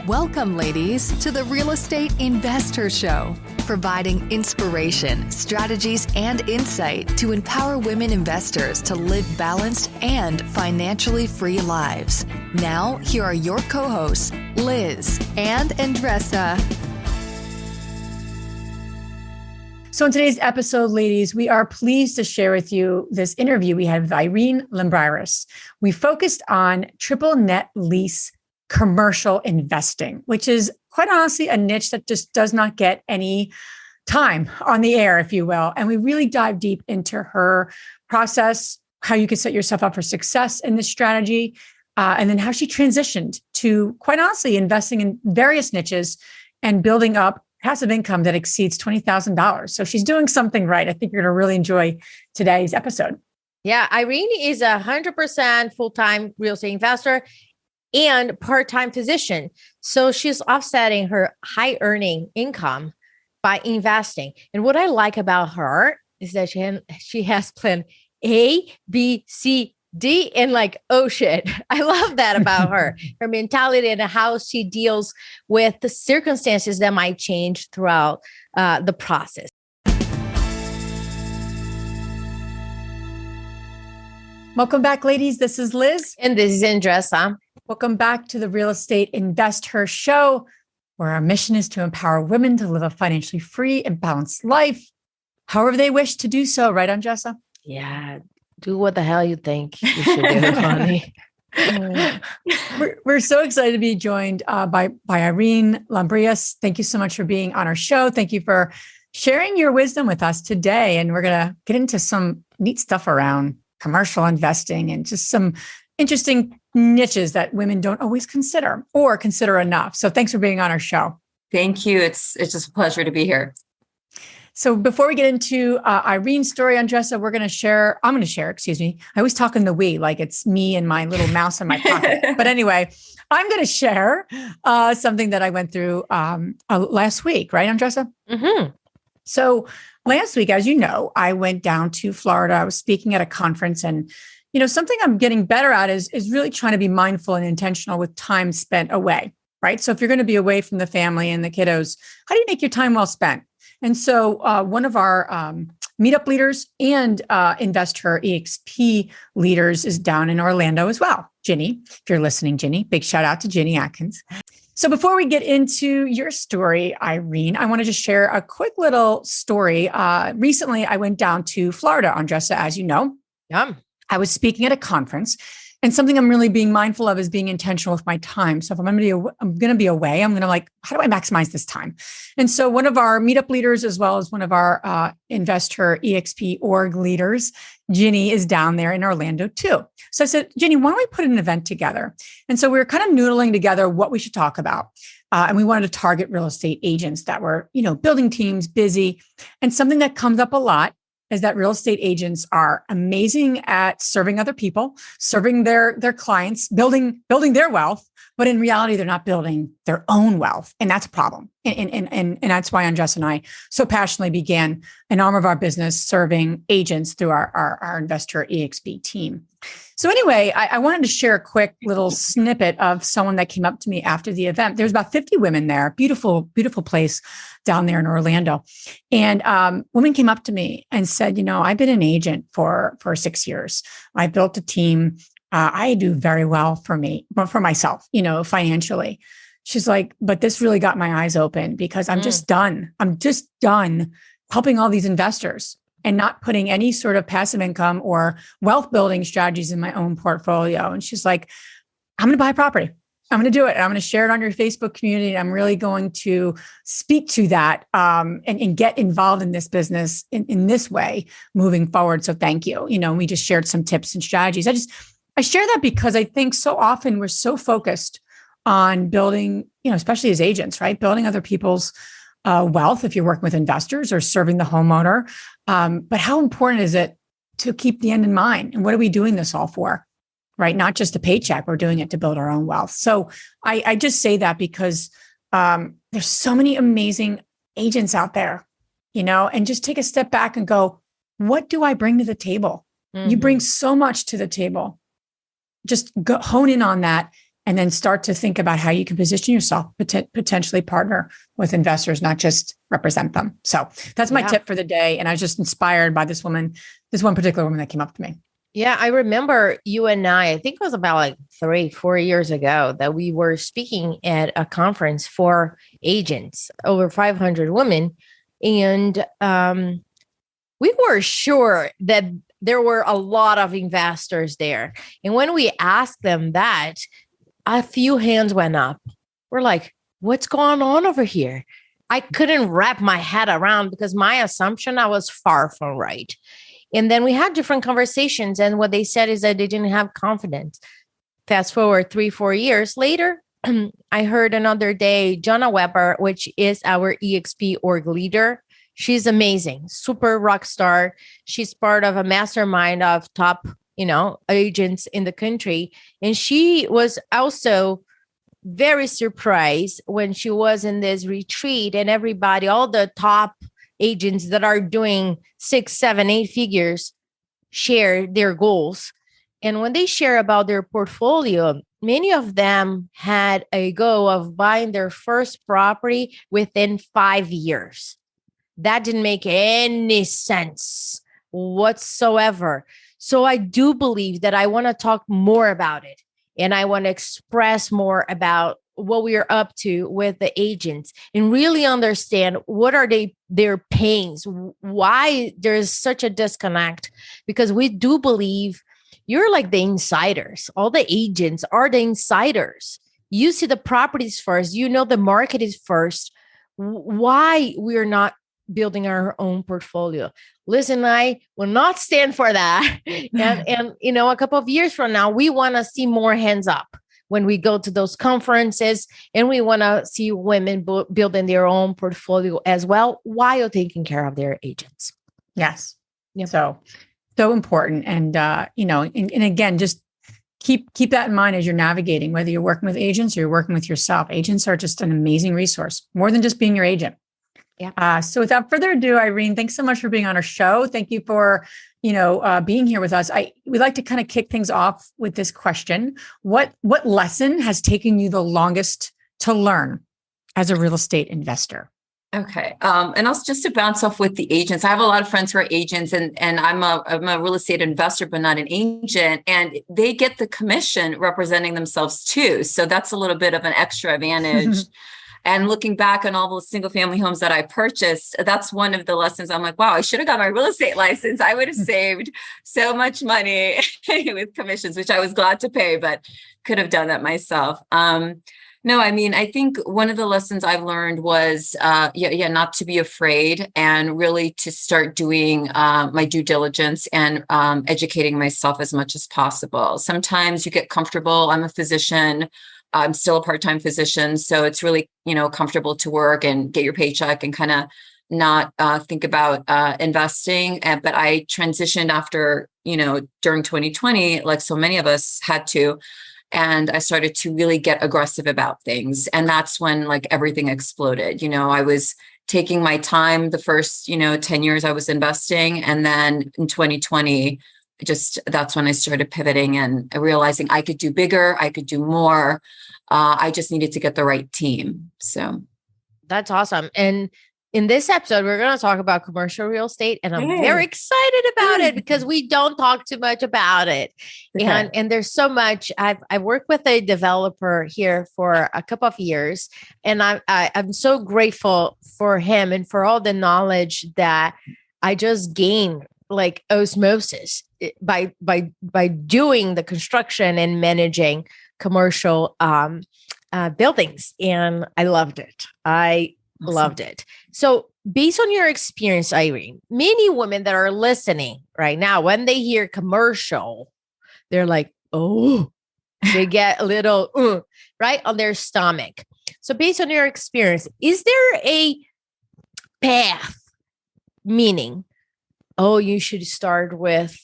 Welcome, ladies, to the Real Estate Investor Show, providing inspiration, strategies, and insight to empower women investors to live balanced and financially free lives. Now, here are your co-hosts, Liz and Andressa. So in today's episode, ladies, we are pleased to share with you this interview we had with Irene Lambiris. We focused on triple net lease commercial investing, which is quite honestly a niche that just does not get any time on the air, if you will. And we really dive deep into her process, how you can set yourself up for success in this strategy, and then how she transitioned to, quite honestly, investing in various niches and building up passive income that exceeds $20,000. So she's doing something right. I think you're going to really enjoy today's episode. Yeah, Irene is 100% full-time real estate investor and part-time physician. So she's offsetting her high earning income by investing. And what I like about her is that she has plan A, B, C, D, and like, oh shit. I love that about her, her mentality and how she deals with the circumstances that might change throughout the process. Welcome back, ladies. This is Liz. And this is Andressa. Welcome back to the Real Estate Investor Show, where our mission is to empower women to live a financially free and balanced life, however they wish to do so. Right, Andressa? Yeah. Do what the hell you think you should do, honey. We're so excited to be joined by Irene Lambiris. Thank you so much for being on our show. Thank you for sharing your wisdom with us today. And we're going to get into some neat stuff around commercial investing and just some interesting niches that women don't always consider or consider enough. So thanks for being on our show. Thank you. It's just a pleasure to be here. So before we get into Irene's story, Andressa, I'm going to share, I always talk in the we, like it's me and my little mouse in my pocket. But anyway, I'm going to share something that I went through last week, right, Andressa? Mm-hmm. So last week, as you know, I went down to Florida. I was speaking at a conference, and something I'm getting better at is really trying to be mindful and intentional with time spent away, right? So if you're going to be away from the family and the kiddos, how do you make your time well spent? And so one of our meetup leaders and investor EXP leaders is down in Orlando as well. Ginny, if you're listening, Ginny, big shout out to Ginny Atkins. So before we get into your story, Irene, I want to just share a quick little story. Recently, I went down to Florida, Andressa, as you know. Yum. I was speaking at a conference, and something I'm really being mindful of is being intentional with my time. So if I'm going to be away, I'm going to how do I maximize this time? And so one of our meetup leaders, as well as one of our investor EXP org leaders, Ginny, is down there in Orlando too. So I said, Ginny, why don't we put an event together? And so we were kind of noodling together what we should talk about. And we wanted to target real estate agents that were, building teams, busy. And something that comes up a lot is that real estate agents are amazing at serving other people, serving their clients, building their wealth, but in reality, they're not building their own wealth. And that's a problem. And that's why Andressa and I so passionately began an arm of our business serving agents through our investor EXP team. So anyway, I wanted to share a quick little snippet of someone that came up to me after the event. There's about 50 women there, beautiful, beautiful place down there in Orlando. And women came up to me and said, I've been an agent for 6 years. I built a team. I do very well for myself, financially. She's like, but this really got my eyes open because I'm just done. I'm just done helping all these investors and not putting any sort of passive income or wealth building strategies in my own portfolio. And she's like, I'm going to buy a property. I'm going to do it. And I'm going to share it on your Facebook community. And I'm really going to speak to that and get involved in this business in this way moving forward. So thank you. We just shared some tips and strategies. I share that because I think so often we're so focused on building, especially as agents, right? Building other people's wealth if you're working with investors or serving the homeowner. But how important is it to keep the end in mind? And what are we doing this all for? Right? Not just a paycheck. We're doing it to build our own wealth. So I just say that because there's so many amazing agents out there, and just take a step back and go, what do I bring to the table? Mm-hmm. You bring so much to the table. Just hone in on that and then start to think about how you can position yourself, potentially partner with investors, not just represent them. So that's my tip for the day. And I was just inspired by this one particular woman that came up to me. Yeah, I remember you and I think it was about like 3-4 years ago that we were speaking at a conference for agents, over 500 women. And we were sure that there were a lot of investors there. And when we asked them that, a few hands went up. We're like, what's going on over here? I couldn't wrap my head around because my assumption I was far from right. And then we had different conversations. And what they said is that they didn't have confidence. Fast forward 3-4 years later, I heard another day, Jonna Weber, which is our EXP org leader. She's amazing, super rock star. She's part of a mastermind of top, agents in the country. And she was also very surprised when she was in this retreat and everybody, all the top agents that are doing 6, 7, 8 figures share their goals. And when they share about their portfolio, many of them had a goal of buying their first property within 5 years. That didn't make any sense whatsoever. So I do believe that I want to talk more about it. And I want to express more about what we are up to with the agents and really understand what are their pains, why there's such a disconnect, because we do believe you're like the insiders. All the agents are the insiders. You see the properties first, the market is first. Why we're not building our own portfolio. Liz and I will not stand for that. And a couple of years from now, we want to see more hands up when we go to those conferences, and we want to see women building their own portfolio as well while taking care of their agents. Yes. Yep. So important. And, and again, just keep that in mind as you're navigating, whether you're working with agents or you're working with yourself. Agents are just an amazing resource, more than just being your agent. Yeah. So without further ado, Irene, thanks so much for being on our show. Thank you for, being here with us. We'd like to kind of kick things off with this question. What lesson has taken you the longest to learn as a real estate investor? Okay. And also just to bounce off with the agents, I have a lot of friends who are agents, and I'm a real estate investor, but not an agent, and they get the commission representing themselves too. So that's a little bit of an extra advantage. And looking back on all those single family homes that I purchased, that's one of the lessons. I'm like, wow, I should have got my real estate license. I would have saved so much money with commissions, which I was glad to pay, but could have done that myself. No, I mean, I think one of the lessons I've learned was, not to be afraid and really to start doing my due diligence and educating myself as much as possible. Sometimes you get comfortable. I'm a physician. I'm still a part-time physician. So it's really, comfortable to work and get your paycheck and kind of not think about investing. But I transitioned after, during 2020, like so many of us had to. And I started to really get aggressive about things. And that's when like everything exploded. I was taking my time the first, 10 years I was investing. And then in 2020, that's when I started pivoting and realizing I could do bigger, I could do more. I just needed to get the right team. So that's awesome. And in this episode, we're going to talk about commercial real estate, and I'm very excited about it because we don't talk too much about it. Okay. And there's so much. I've worked with a developer here for a couple of years, and I'm so grateful for him and for all the knowledge that I just gained like osmosis by doing the construction and managing commercial buildings. And I loved it. Loved it. So based on your experience, Irene, many women that are listening right now, when they hear commercial, they're like, oh, they get a little, right on their stomach. So based on your experience, is there a path, meaning, you should start with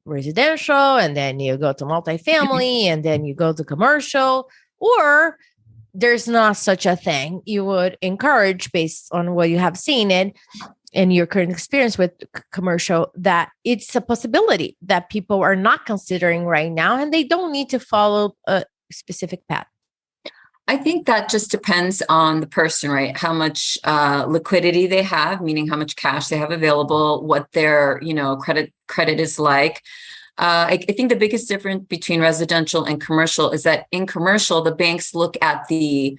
residential and then you go to multifamily and then you go to commercial, or there's not such a thing? You would encourage, based on what you have seen and your current experience with commercial, that it's a possibility that people are not considering right now, and they don't need to follow specific path? I think that just depends on the person, right? How much liquidity they have, meaning how much cash they have available, what their, credit is like. I think the biggest difference between residential and commercial is that in commercial, the banks look at the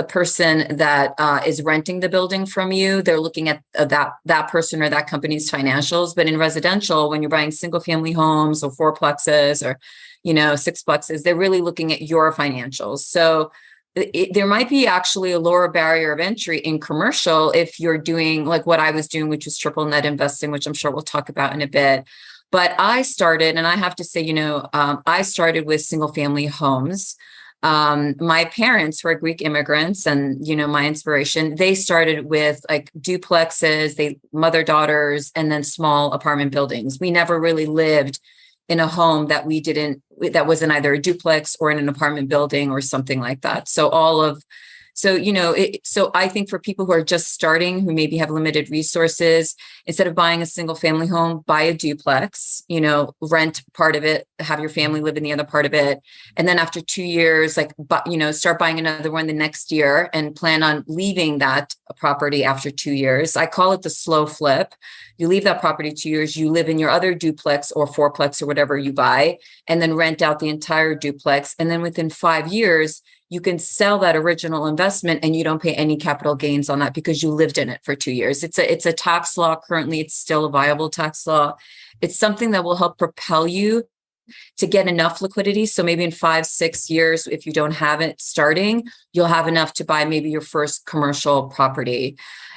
person that is renting the building from you. They're looking at that person or that company's financials. But in residential, when you're buying single family homes or fourplexes or, sixplexes, they're really looking at your financials. So there might be actually a lower barrier of entry in commercial if you're doing like what I was doing, which was triple net investing, which I'm sure we'll talk about in a bit. But I started, and I have to say, I started with single family homes. My parents were Greek immigrants, and, my inspiration, they started with like duplexes, mother daughters, and then small apartment buildings. We never really lived in a home that wasn't either a duplex or in an apartment building or something like that. So I think for people who are just starting, who maybe have limited resources, instead of buying a single family home, buy a duplex, rent part of it, have your family live in the other part of it. And then after 2 years, start buying another one the next year and plan on leaving that property after 2 years. I call it the slow flip. You leave that property 2 years, you live in your other duplex or fourplex or whatever you buy, and then rent out the entire duplex. And then within 5 years, you can sell that original investment and you don't pay any capital gains on that because you lived in it for 2 years. It's a tax law. Currently, it's still a viable tax law. It's something that will help propel you to get enough liquidity. So maybe in 5-6 years, if you don't have it starting, you'll have enough to buy maybe your first commercial property.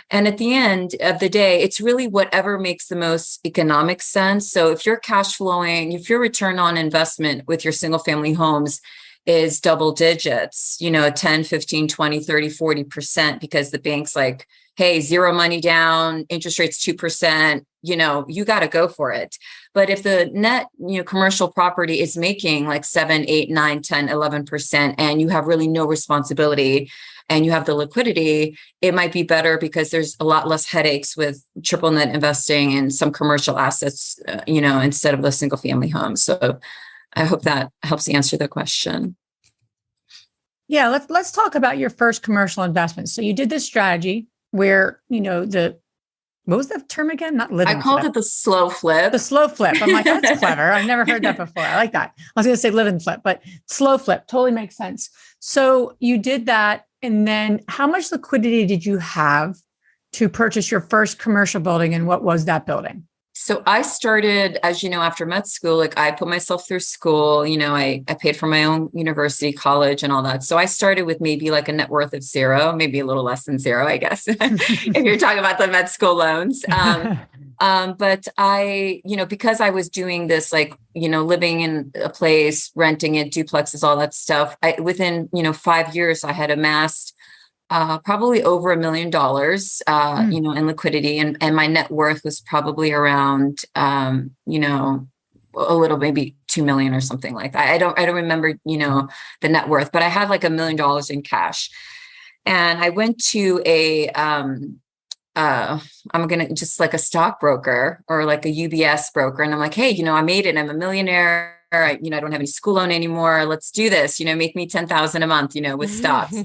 And at the end of the day, it's really whatever makes the most economic sense. So if you're cash flowing, if your return on investment with your single family homes is double digits, 10, 15, 20, 30, 40%, because the bank's like, hey, zero money down, interest rates 2%, you got to go for it. But if the net, commercial property is making like 7, 8, 9, 10, 11%, and you have really no responsibility and you have the liquidity, it might be better because there's a lot less headaches with triple net investing in some commercial assets, instead of the single family home. So I hope that helps answer the question. Yeah, let's talk about your first commercial investment. So you did this strategy where, what was that term again? Not living. I called it the slow flip. The slow flip. I'm like, that's clever. I've never heard that before. I like that. I was going to say live and flip, but slow flip totally makes sense. So you did that. And then how much liquidity did you have to purchase your first commercial building? And what was that building? So I started, as you know, after med school, like I put myself through school, I paid for my own university, college and all that. So I started with maybe like a net worth of zero, maybe a little less than zero, I guess, if you're talking about the med school loans. But I, because I was doing this, like, living in a place, renting it, duplexes, all that stuff, within, 5 years, I had amassed probably over $1 million, in liquidity. And my net worth was probably around, a little, maybe 2 million or something like that. I don't remember, the net worth, but I had like $1 million in cash. And I went to I'm going to just like a stockbroker or like a UBS broker. And I'm like, hey, I made it. I'm a millionaire. I don't have any school loan anymore. Let's do this, make me 10,000 a month, with stocks.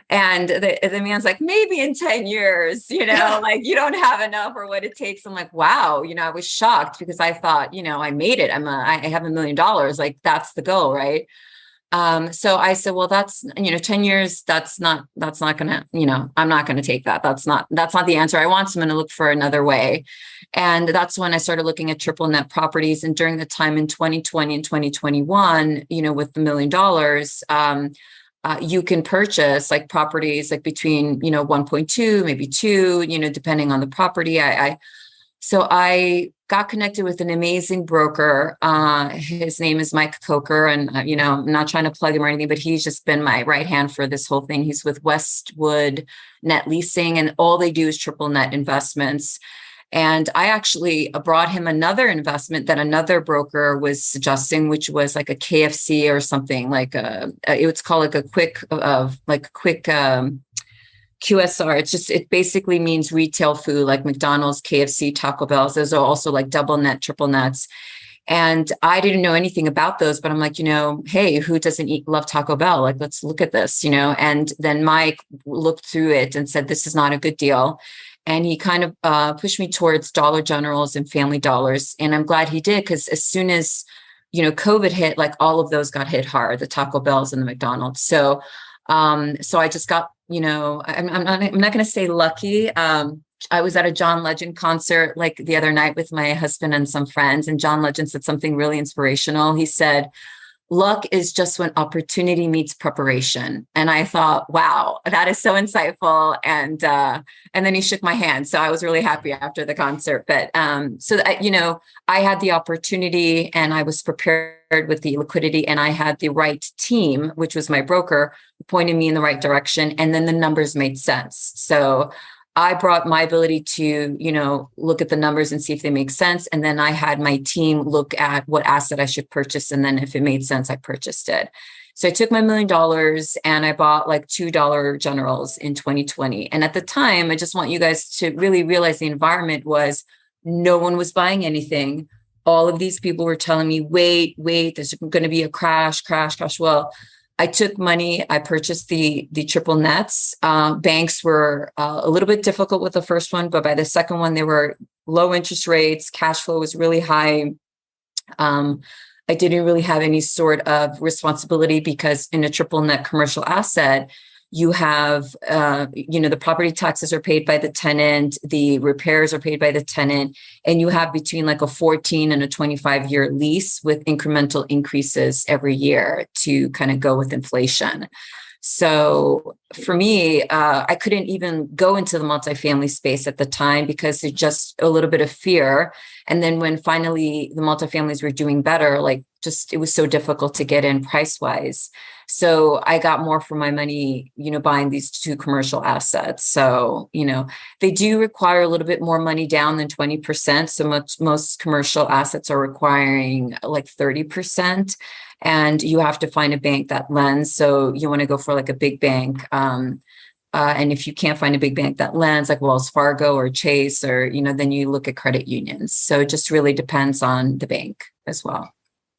And the man's like, maybe in 10 years, like you don't have enough or what it takes. I'm like, wow, I was shocked because I thought, I made it. I have $1 million. Like that's the goal. Right. So I said, well, that's, 10 years, that's not gonna, I'm not going to take that. That's not the answer I want. So I'm going to look for another way. And that's when I started looking at triple net properties. And during the time in 2020 and 2021, with the $1 million, you can purchase like properties like between, 1.2, maybe 2, depending on the property. So I got connected with an amazing broker. His name is Mike Coker. And, I'm not trying to plug him or anything, but he's just been my right hand for this whole thing. He's with Westwood Net Leasing, and all they do is triple net investments. And I actually brought him another investment that another broker was suggesting, which was like a KFC or something like it's called like a quick QSR. It basically means retail food like McDonald's, KFC, Taco Bell's. Those are also like double net, triple nets. And I didn't know anything about those, but I'm like, hey, who doesn't love Taco Bell? Like, let's look at this, And then Mike looked through it and said, this is not a good deal. And he kind of pushed me towards Dollar Generals and Family Dollars. And I'm glad he did, because as soon as, COVID hit, like all of those got hit hard, the Taco Bells and the McDonald's. So I just got, I'm not going to say lucky. I was at a John Legend concert like the other night with my husband and some friends, and John Legend said something really inspirational. He said, luck is just when opportunity meets preparation. And I thought, wow, that is so insightful. And then he shook my hand. So I was really happy after the concert. But I had the opportunity, and I was prepared with the liquidity, and I had the right team, which was my broker, who pointed me in the right direction. And then the numbers made sense. So I brought my ability to, look at the numbers and see if they make sense. And then I had my team look at what asset I should purchase. And then if it made sense, I purchased it. So I took my $1 million and I bought like $2 Generals in 2020. And at the time, I just want you guys to really realize the environment was no one was buying anything. All of these people were telling me, wait, there's going to be a crash. Well, I took money. I purchased the triple nets. Banks were a little bit difficult with the first one, but by the second one, they were low interest rates. Cash flow was really high. I didn't really have any sort of responsibility, because in a triple net commercial asset, you have, the property taxes are paid by the tenant, the repairs are paid by the tenant, and you have between like a 14 and a 25-year lease with incremental increases every year to kind of go with inflation. So for me, I couldn't even go into the multifamily space at the time because it's just a little bit of fear. And then when finally the multifamilies were doing better, it was so difficult to get in price wise. So I got more for my money, buying these two commercial assets. So, they do require a little bit more money down than 20%. So most commercial assets are requiring like 30%. And you have to find a bank that lends. So you want to go for like a big bank. And if you can't find a big bank that lends, like Wells Fargo or Chase, or, then you look at credit unions. So it just really depends on the bank as well.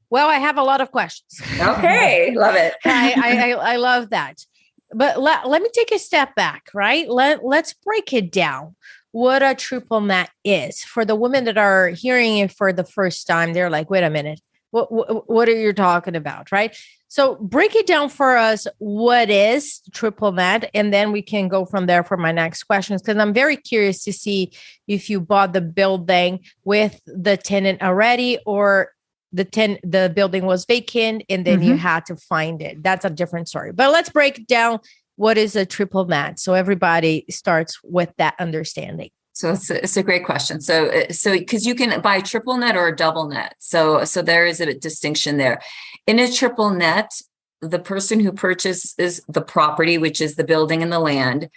Well, I have a lot of questions. Okay. Love it. I love that. But let me take a step back, right? Let's break it down. What a triple net is. For the women that are hearing it for the first time, they're like, wait a minute. What are you talking about, right? So break it down for us. What is triple net? And then we can go from there for my next questions, because I'm very curious to see if you bought the building with the tenant already, or the building was vacant and then you had to find it. That's a different story. But let's break down what is a triple net, so everybody starts with that understanding. So it's a great question. So because you can buy a triple net or a double net. So there is a distinction there. In a triple net, the person who purchases the property, which is the building and the land,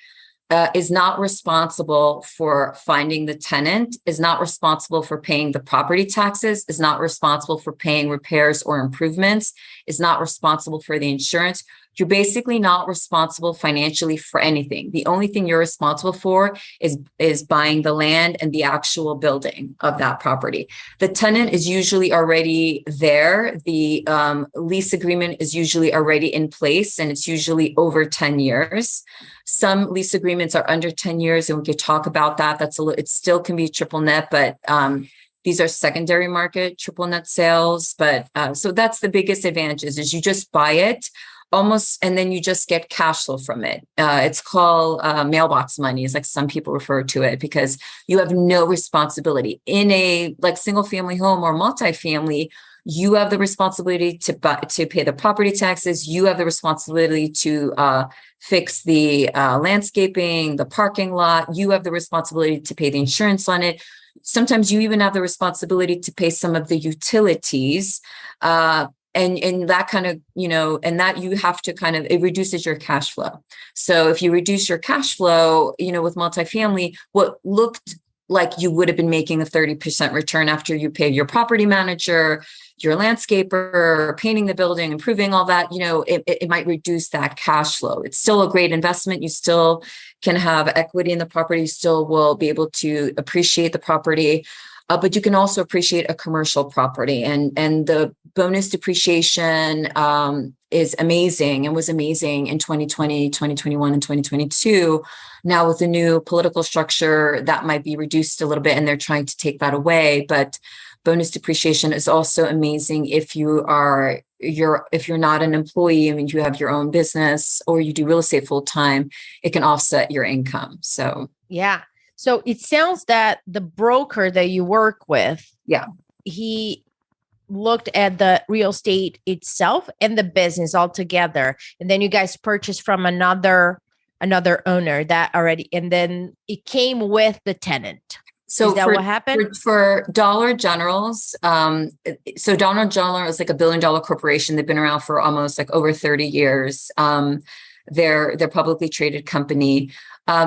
is not responsible for finding the tenant, is not responsible for paying the property taxes, is not responsible for paying repairs or improvements, is not responsible for the insurance. You're basically not responsible financially for anything. The only thing you're responsible for is buying the land and the actual building of that property. The tenant is usually already there. The lease agreement is usually already in place, and it's usually over 10 years. Some lease agreements are under 10 years, and we could talk about that. It still can be triple net, but these are secondary market triple net sales. But so that's the biggest advantage is you just buy it almost, and then you just get cash flow from it. It's called mailbox money, is like some people refer to it, because you have no responsibility. In a single family home or multifamily, you have the responsibility to pay the property taxes. You have the responsibility to fix the landscaping, the parking lot. You have the responsibility to pay the insurance on it. Sometimes you even have the responsibility to pay some of the utilities. And that kind of, and that you have to it reduces your cash flow. So if you reduce your cash flow, with multifamily, what looked like you would have been making a 30% return after you pay your property manager, your landscaper, painting the building, improving all that, it might reduce that cash flow. It's still a great investment. You still can have equity in the property. You still will be able to appreciate the property. but you can also appreciate a commercial property, and the bonus depreciation is amazing and was amazing in 2020, 2021, and 2022. Now with the new political structure, that might be reduced a little bit, and they're trying to take that away. But bonus depreciation is also amazing if you're not an employee. I mean, you have your own business or you do real estate full time, it can offset your income. So yeah. So it sounds that the broker that you work with, yeah, he looked at the real estate itself and the business all together, and then you guys purchased from another owner that already, and then it came with the tenant. So is that what happened for Dollar Generals? So Dollar General is like $1 billion corporation. They've been around for almost like over 30 years. They're publicly traded company.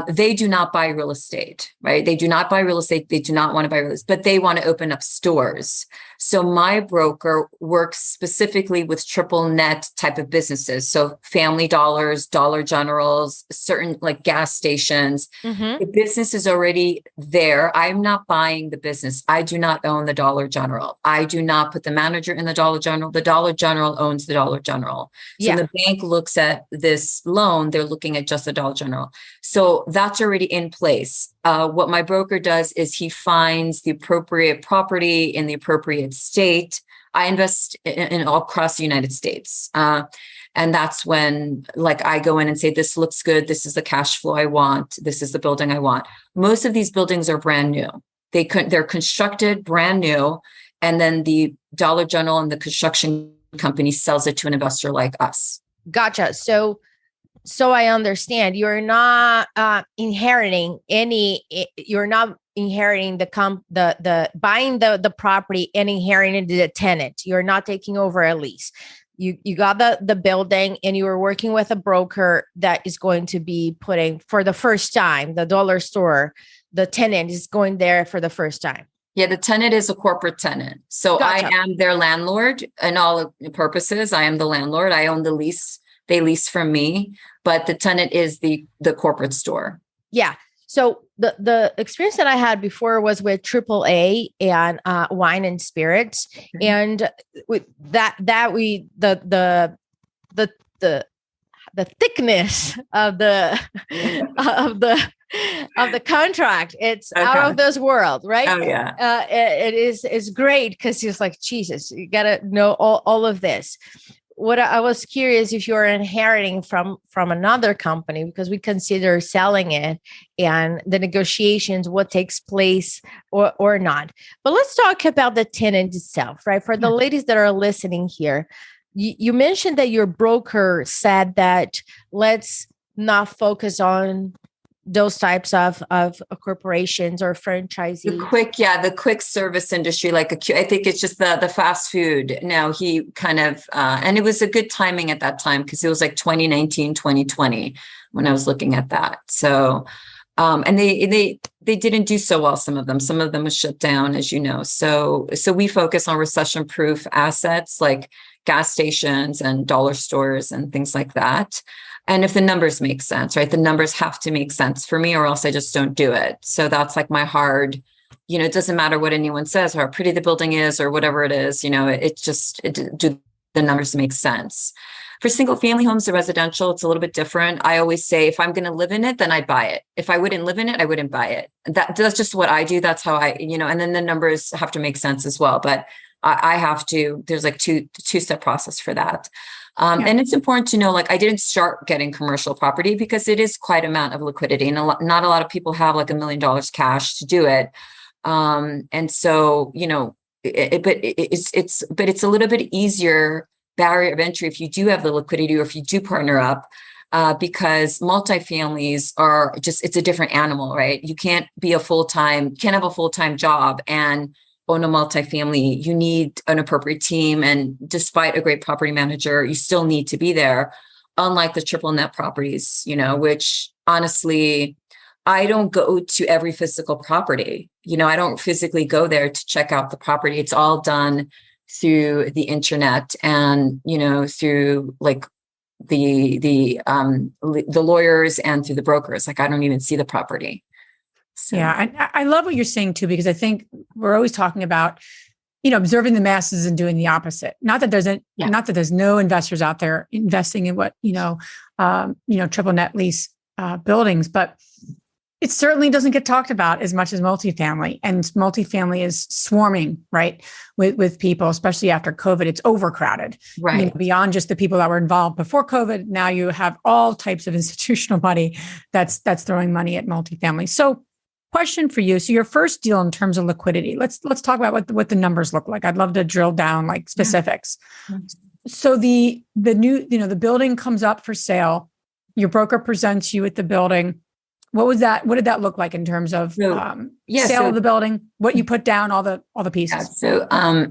They do not buy real estate, right? They do not buy real estate. They do not want to buy real estate, but they want to open up stores. So my broker works specifically with triple net type of businesses. So Family Dollars, Dollar Generals, certain like gas stations. Mm-hmm. The business is already there. I'm not buying the business. I do not own the Dollar General. I do not put the manager in the Dollar General. The Dollar General owns the Dollar General. So the bank looks at this loan, they're looking at just the Dollar General. So that's already in place. What my broker does is he finds the appropriate property in the appropriate state. I invest in all across the United States. And that's when like I go in and say, this looks good. This is the cash flow I want. This is the building I want. Most of these buildings are brand new. They're constructed brand new. And then the Dollar General and the construction company sells it to an investor like us. Gotcha. So I understand you're not inheriting the buying the property and inheriting the tenant. You're not taking over a lease. You got the building and you were working with a broker that is going to be putting for the first time, the dollar store, the tenant is going there for the first time. Yeah, the tenant is a corporate tenant. So gotcha. I am their landlord in all purposes. I am the landlord. I own the lease. They lease from me, but the tenant is the corporate store. Yeah. So the experience that I had before was with AAA and wine and spirits, mm-hmm. and with the thickness of the of the contract, it's okay. Out of this world, right? Oh yeah, it's great because it's like Jesus, you gotta know all of this. What I was curious if you're inheriting from another company, because we consider selling it and the negotiations, what takes place or not. But let's talk about the tenant itself, right? For the ladies that are listening here, you mentioned that your broker said that let's not focus on those types of corporations or franchisees. The quick service industry, I think it's just the fast food. Now he kind of, and it was a good timing at that time because it was like 2019, 2020 when I was looking at that. So, and they didn't do so well. Some of them was shut down, as you know. So we focus on recession-proof assets like gas stations and dollar stores and things like that. And if the numbers make sense, right? The numbers have to make sense for me or else I just don't do it. So that's like my hard, it doesn't matter what anyone says, how pretty the building is or whatever it is, do the numbers make sense? For single family homes, the residential, it's a little bit different. I always say, if I'm going to live in it, then I'd buy it. If I wouldn't live in it, I wouldn't buy it. That's just what I do. That's how I, and then the numbers have to make sense as well. But I have to, there's like two-step process for that. And it's important to know, I didn't start getting commercial property because it is quite an amount of liquidity and not a lot of people have like $1 million cash to do it. And so, it's a little bit easier barrier of entry if you do have the liquidity or if you do partner up, because multifamilies are it's a different animal, right? You can't have a full-time job and own a multifamily. You need an appropriate team. And despite a great property manager, you still need to be there. Unlike the triple net properties, which honestly, I don't go to every physical property. I don't physically go there to check out the property. It's all done through the internet and, through the lawyers and through the brokers. I don't even see the property. So. Yeah. And I love what you're saying too, because I think we're always talking about, observing the masses and doing the opposite. Not that there's no investors out there investing in what, triple net lease buildings, but it certainly doesn't get talked about as much as multifamily, and multifamily is swarming, right, with people, especially after COVID. It's overcrowded, right? Beyond just the people that were involved before COVID. Now you have all types of institutional money that's throwing money at multifamily. So, question for you: so your first deal in terms of liquidity. Let's talk about what the numbers look like. I'd love to drill down like specifics. Yeah. So the new, the building comes up for sale. Your broker presents you with the building. What was that? What did that look like in terms of sale of the building? What you put down, all the pieces. Yeah,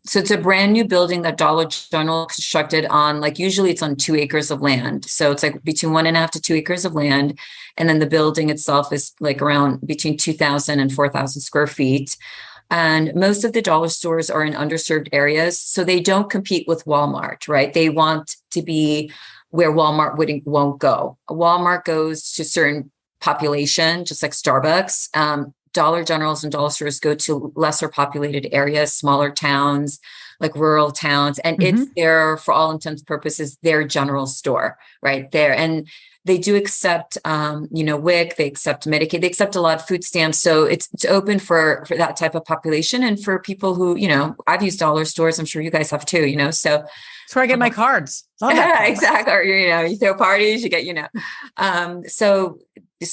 so it's a brand new building that Dollar General constructed on, like, usually it's on 2 acres of land. So it's like between 1.5 to 2 acres of land, and then the building itself is like around between 2,000 and 4,000 square feet. And most of the dollar stores are in underserved areas, so they don't compete with Walmart, right? They want to be where Walmart won't go. Walmart goes to certain population, just like Starbucks. Dollar Generals and dollar stores go to lesser populated areas, smaller towns, like rural towns. And it's their, for all intents and purposes, their general store right there. And they do accept, WIC, they accept Medicaid, they accept a lot of food stamps. So it's open for that type of population. And for people who, I've used dollar stores, I'm sure you guys have too, so. That's where I get my cards. Yeah, exactly. Or, you throw parties, you get, So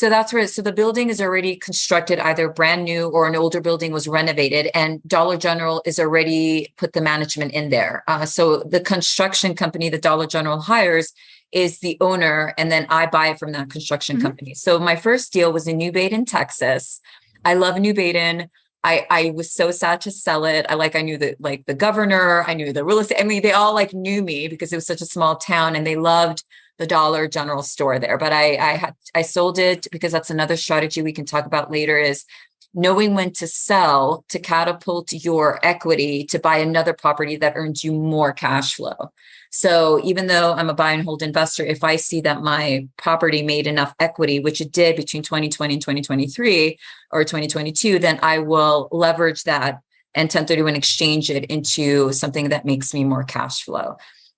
that's where, so the building is already constructed, either brand new or an older building was renovated, and Dollar General is already put the management in there. So the construction company that Dollar General hires is the owner, and then I buy from that construction company. So my first deal was in New Baden, Texas. I love New Baden. I was so sad to sell it. I knew the governor, I knew the real estate. I mean, they all knew me because it was such a small town, and they loved the Dollar General store there. But I sold it because that's another strategy we can talk about later, is knowing when to sell to catapult your equity to buy another property that earns you more cash flow. So even though I'm a buy and hold investor, if I see that my property made enough equity, which it did between 2020 and 2023 or 2022, then I will leverage that and 1031 exchange it into something that makes me more cash flow.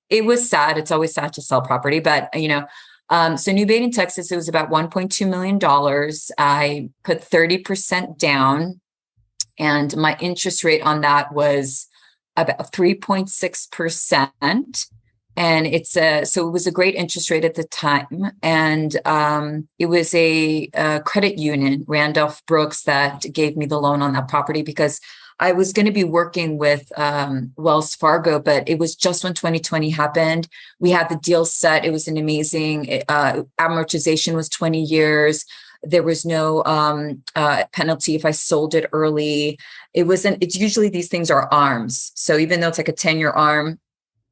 It was sad. It's always sad to sell property, but so New Baden, Texas, it was about $1.2 million. I put 30% down, and my interest rate on that was about 3.6%. And so it was a great interest rate at the time. And it was a credit union, Randolph Brooks, that gave me the loan on that property, because I was going to be working with Wells Fargo, but it was just when 2020 happened. We had the deal set. It was an amazing amortization was 20 years. There was no penalty if I sold it early. It's usually these things are ARMs. So even though it's like a 10-year ARM,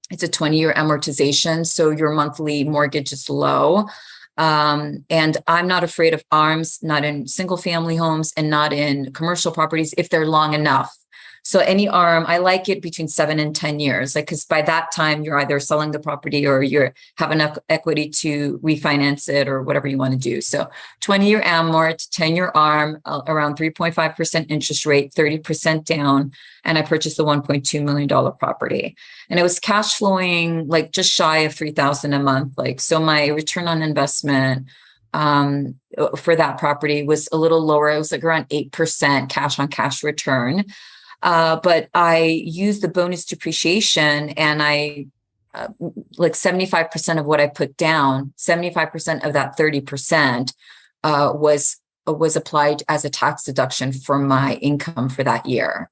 it's a 20-year amortization. So your monthly mortgage is low. And I'm not afraid of ARMs, not in single family homes and not in commercial properties, if they're long enough. So any ARM, I like it between 7 and 10 years, because by that time you're either selling the property or you have enough equity to refinance it or whatever you want to do. So 20-year amort, 10-year ARM, around 3.5% interest rate, 30% down. And I purchased the $1.2 million property, and it was cash flowing just shy of $3,000 a month. So my return on investment for that property was a little lower. It was around 8% cash on cash return. But I used the bonus depreciation, and I 75% of what I put down, 75% of that 30% was applied as a tax deduction for my income for that year.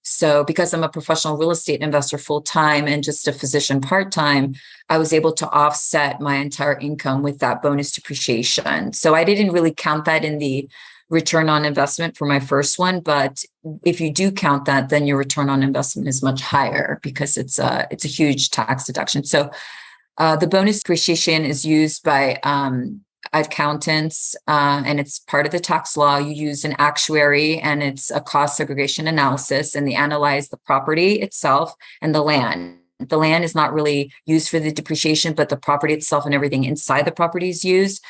So because I'm a professional real estate investor full-time and just a physician part-time, I was able to offset my entire income with that bonus depreciation. So I didn't really count that in the return on investment for my first one, but if you do count that, then your return on investment is much higher because it's a huge tax deduction. So the bonus depreciation is used by accountants, and it's part of the tax law. You use an actuary, and it's a cost segregation analysis, and they analyze the property itself and the land. The land is not really used for the depreciation, but the property itself and everything inside the property is used.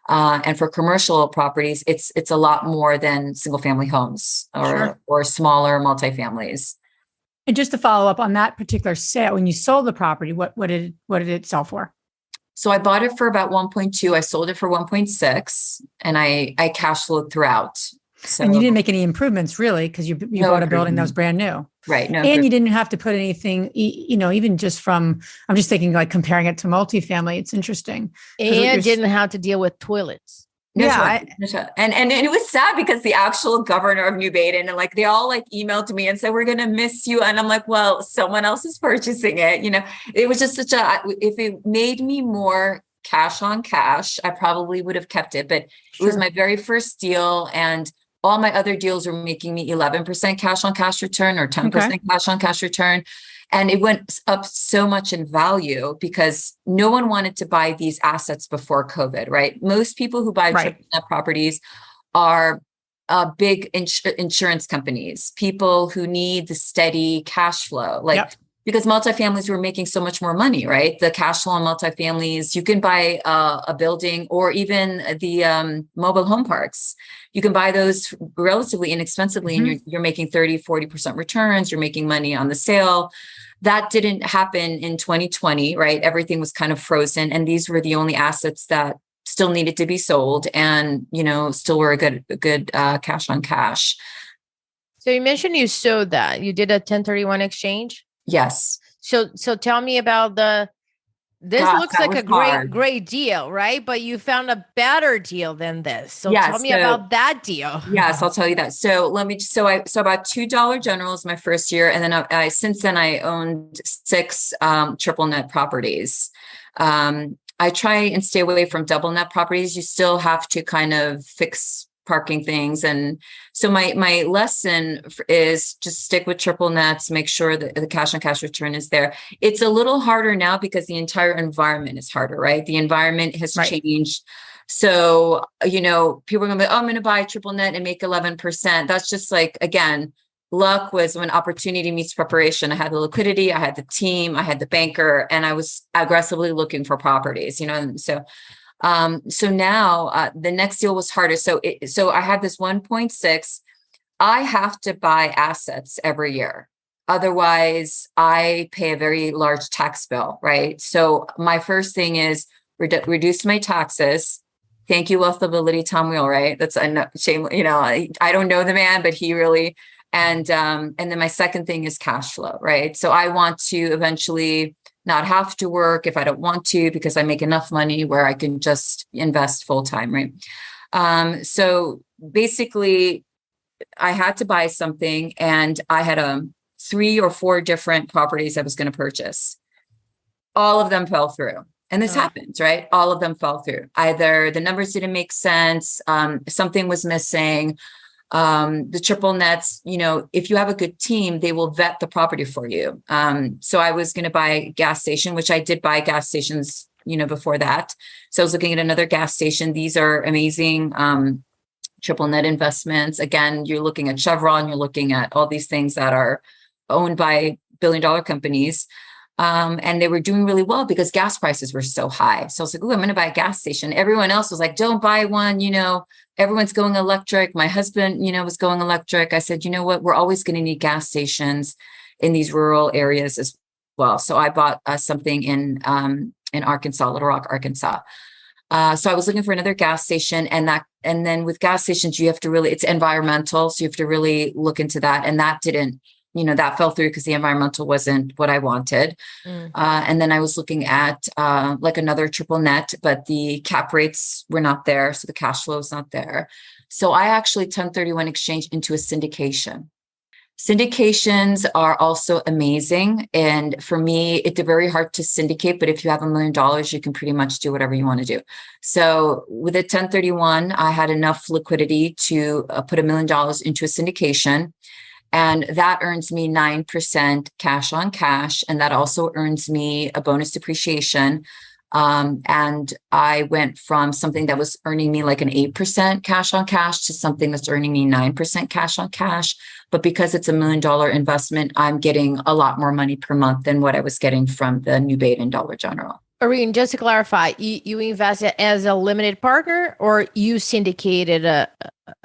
And for commercial properties, it's a lot more than single family homes or smaller multifamilies. And just to follow up on that particular sale, when you sold the property, what did it sell for? So I bought it for about 1.2. I sold it for 1.6, and I cash flowed throughout. So, and you didn't make any improvements really, because you bought a building that was brand new. Right. No, and you didn't have to put anything, even just from, I'm just thinking like comparing it to multifamily. It's interesting. And didn't have to deal with toilets. And it was sad because the actual governor of New Baden and like they all like emailed me and said, we're going to miss you. And I'm like, well, someone else is purchasing it. It was just if it made me more cash on cash, I probably would have kept it. But it was my very first deal. And all my other deals were making me 11% cash on cash return or 10% cash on cash return. And it went up so much in value because no one wanted to buy these assets before COVID, right? Most people who buy triple net properties are big insurance companies, people who need the steady cash flow, because multifamilies were making so much more money, right? The cash flow on multifamilies, you can buy a building or even the mobile home parks. You can buy those relatively inexpensively and you're making 30, 40% returns. You're making money on the sale. That didn't happen in 2020, right? Everything was kind of frozen. And these were the only assets that still needed to be sold and, still were a good cash on cash. So you mentioned you sold that. You did a 1031 exchange? Yes. So tell me about this looks like a great deal, right? But you found a better deal than this. So tell me about that deal. Yes, I'll tell you that. So I bought two Dollar Generals my first year. And then since then I owned 6 triple net properties. I try and stay away from double net properties. You still have to kind of fix parking things. And so my lesson is just stick with triple nets, make sure that the cash on cash return is there. It's a little harder now because the entire environment is harder, right? The environment has changed. So, people are going to be, I'm going to buy triple net and make 11%. That's just like, again, luck was when opportunity meets preparation. I had the liquidity, I had the team, I had the banker, and I was aggressively looking for properties, so now the next deal was harder. So I had this 1.6. I have to buy assets every year. Otherwise, I pay a very large tax bill, right? So my first thing is reduce my taxes. Thank you, Wealthability, Tom Wheel, right? That's a shame. I don't know the man, but he really. And then my second thing is cash flow, right? So I want to eventually not have to work if I don't want to, because I make enough money where I can just invest full time, right? So basically, I had to buy something, and I had 3 or 4 different properties I was going to purchase. All of them fell through. And this happens, right? All of them fell through. Either the numbers didn't make sense, something was missing. The triple nets, if you have a good team, they will vet the property for you. So I was going to buy a gas station, which I did buy gas stations, before that. So I was looking at another gas station. These are amazing triple net investments. Again, you're looking at Chevron, you're looking at all these things that are owned by billion-dollar companies. And they were doing really well because gas prices were so high. So I was like, I'm going to buy a gas station. Everyone else was like, don't buy one, everyone's going electric. My husband, was going electric. I said, you know what? We're always going to need gas stations in these rural areas as well. So I bought something in Arkansas, Little Rock, Arkansas. So I was looking for another gas station, and then with gas stations, you have to really, it's environmental. So you have to really look into that. And that didn't, that fell through because the environmental wasn't what I wanted. And then I was looking at like another triple net, but the cap rates were not there. So the cash flow is not there. So I actually 1031 exchanged into a syndication. Syndications are also amazing. And for me, it's very hard to syndicate, but if you have $1 million, you can pretty much do whatever you want to do. So with a 1031, I had enough liquidity to put $1 million into a syndication. And that earns me 9% cash on cash. And that also earns me a bonus depreciation. And I went from something that was earning me like an 8% cash on cash to something that's earning me 9% cash on cash. But because it's $1 million investment, I'm getting a lot more money per month than what I was getting from the New Baden Dollar General. Irene, just to clarify, you invested as a limited partner or you syndicated a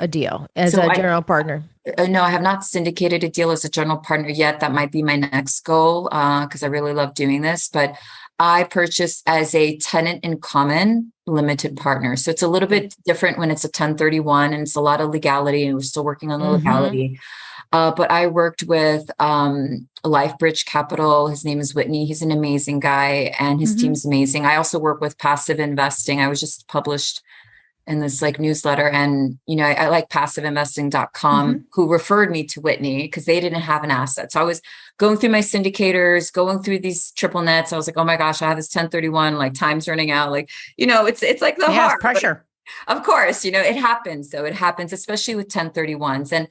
deal as So a general partner? No, I have not syndicated a deal as a general partner yet. That might be my next goal because I really love doing this. But I purchased as a tenant in common limited partner. So it's a little bit different when it's a 1031 and it's a lot of legality and we're still working on the legality. But I worked with LifeBridge Capital. His name is Whitney. He's an amazing guy and his team's amazing. I also work with passive investing. I was just published in this like newsletter and, you know, I like passiveinvesting.com who referred me to Whitney because they didn't have an asset. So I was going through my syndicators, going through these triple nets. I was like, oh my gosh, I have this 1031, like time's running out. Like, you know, it's like the hard pressure. Of course, you know, it happens though. It happens, especially with 1031s. And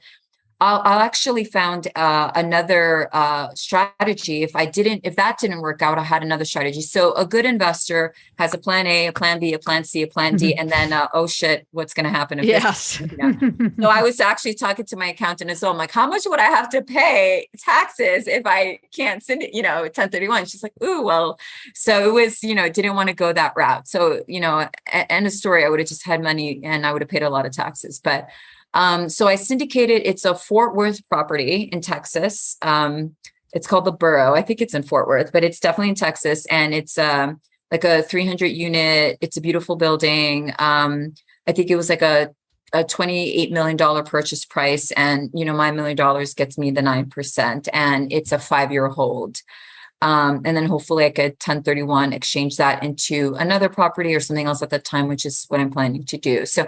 I'll actually found another strategy. If that didn't work out, I had another strategy. So a good investor has a plan A, a plan B, a plan C, a plan D, and then, oh shit, what's going to happen? Yes. So I was actually talking to my accountant as well. I'm like, how much would I have to pay taxes if I can't send it, 1031? She's like, ooh, well, so it was, didn't want to go that route. So, end of story, I would have just had money and I would have paid a lot of taxes, but so I syndicated, it's a Fort Worth property in Texas. It's called the Borough. I think it's in Fort Worth, but it's definitely in Texas. And it's like a 300 unit. It's a beautiful building. I think it was like a $28 million purchase price. And, my $1 million gets me the 9%. And it's a 5-year hold. And then hopefully I could 1031 exchange that into another property or something else at the time, which is what I'm planning to do. So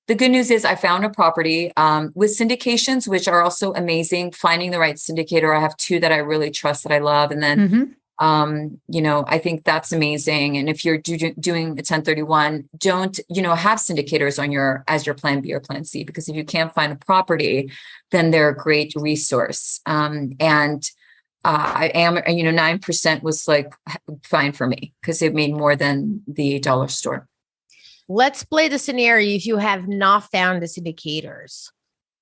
the good news is I found a property with syndications, which are also amazing. Finding the right syndicator. I have 2 that I really trust, that I love. And then, I think that's amazing. And if you're doing a 1031, don't, have syndicators as your plan B or plan C, because if you can't find a property, then they're a great resource. I am, 9% was like fine for me because it made more than the dollar store. Let's play the scenario. If you have not found the syndicators,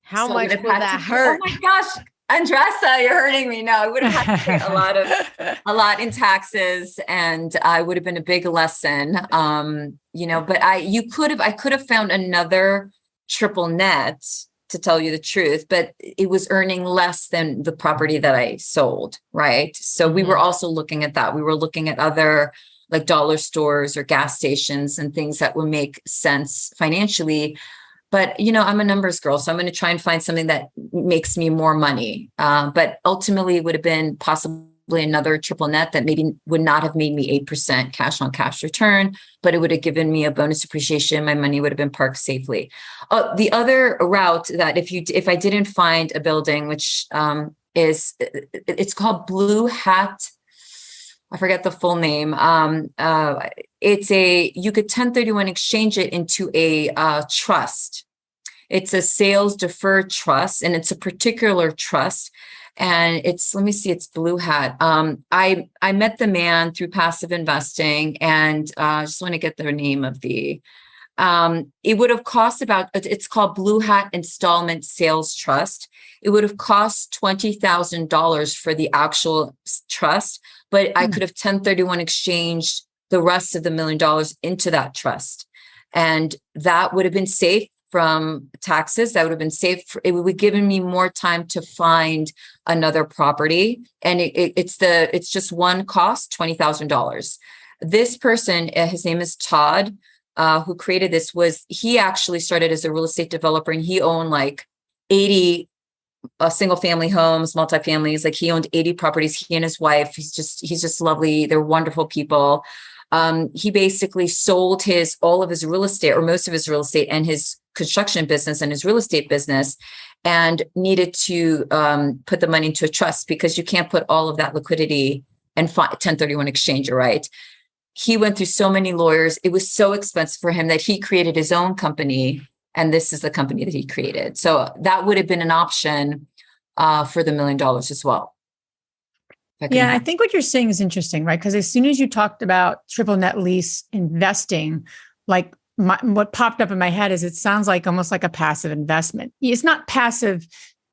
how much would that hurt? Oh my gosh, Andressa, you're hurting me. No, I would have had to pay a lot in taxes, and I would have been a big lesson. But I could have found another triple net, to tell you the truth, but it was earning less than the property that I sold. Right. So we were also looking at that. We were looking at other like dollar stores or gas stations and things that would make sense financially. But, I'm a numbers girl, so I'm going to try and find something that makes me more money. But ultimately it would have been possibly another triple net that maybe would not have made me 8% cash on cash return, but it would have given me a bonus appreciation. My money would have been parked safely. The other route that if I didn't find a building, which it's called Blue Hat, I forget the full name. You could 1031 exchange it into a trust. It's a sales deferred trust, and it's a particular trust. And it's Blue Hat. I met the man through passive investing, and I just want to get the name of the, it would have cost it's called Blue Hat Installment Sales Trust. It would have cost $20,000 for the actual trust, but I could have 1031 exchanged the rest of the $1 million into that trust. And that would have been safe from taxes. That would have been safe. It would have given me more time to find another property. And it's just one cost, $20,000. This person, his name is Todd, who created this, he actually started as a real estate developer, and he owned like 80 single family homes, multifamilies. Like he owned 80 properties. He and his wife, he's just lovely. They're wonderful people. He basically sold all of his real estate, or most of his real estate, and his construction business and his real estate business, and needed to put the money into a trust, because you can't put all of that liquidity and 1031 exchange, right? He went through so many lawyers. It was so expensive for him that he created his own company. And this is the company that he created. So that would have been an option for the $1 million as well. I think what you're saying is interesting, right? Because as soon as you talked about triple net lease investing, like what popped up in my head is it sounds like almost like a passive investment. It's not passive